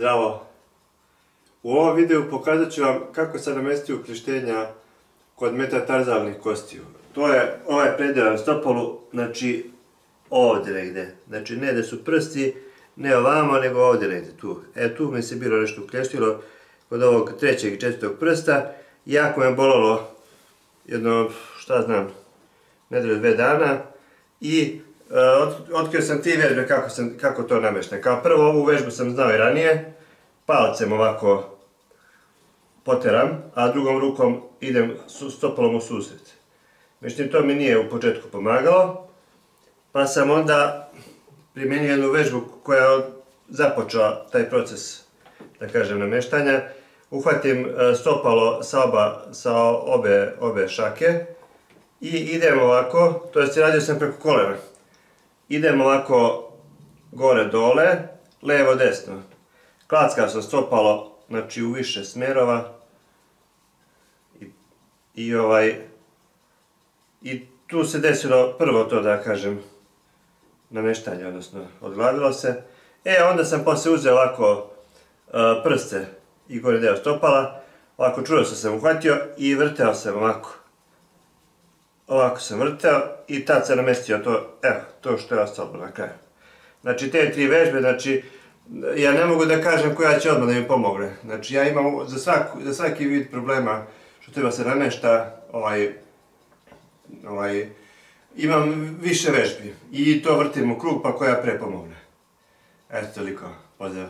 Zdravo! U ovom videu pokazat ću vam kako sam namestio ukleštenja kod metatarzalnih kostiju. To je ovaj predeo na stopolu, znači ovdje negdje. Znači ne da su prsti, ne ovamo, nego ovdje negdje, tu. Tu mi se bilo nešto ukleštilo kod ovog trećeg i četvrtog prsta. Jako me bolalo jedno, šta znam, nedelju, 2 dana. I otkrio sam 3 vežbe kako to nameštam. Kao prvo ovu vežbu sam znao i ranije. Palcem ovako poteram, a drugom rukom idem stopalom u susret. Međutim, to mi nije u početku pomagalo, pa sam onda primijenio jednu vežbu koja je započela taj proces, da kažem, nameštanja. Uhvatim stopalo sa obe šake i idem ovako, to jest radio sam preko kolena. Idem ovako gore dole, levo desno. Klackao sam stopalo, znači u više smjerova i tu se desilo prvo to, da kažem, nameštanje, odnosno odglavilo se. Onda sam poslije uzeo ovako prste i gore deo stopala, ovako čvrsto sam uhvatio i vrteo sam ovako. Ovako sam vrteo i tad sam namestio to, evo, to što je ostalo na kraju. Znači te 3 vežbe, znači ja ne mogu da kažem koja će odmah da mi pomogne. Znači ja imam za svaki vid problema što treba se namešta, imam više vežbi i to vrtim u krug pa koja pre pomogne. Eto toliko, pozdrav.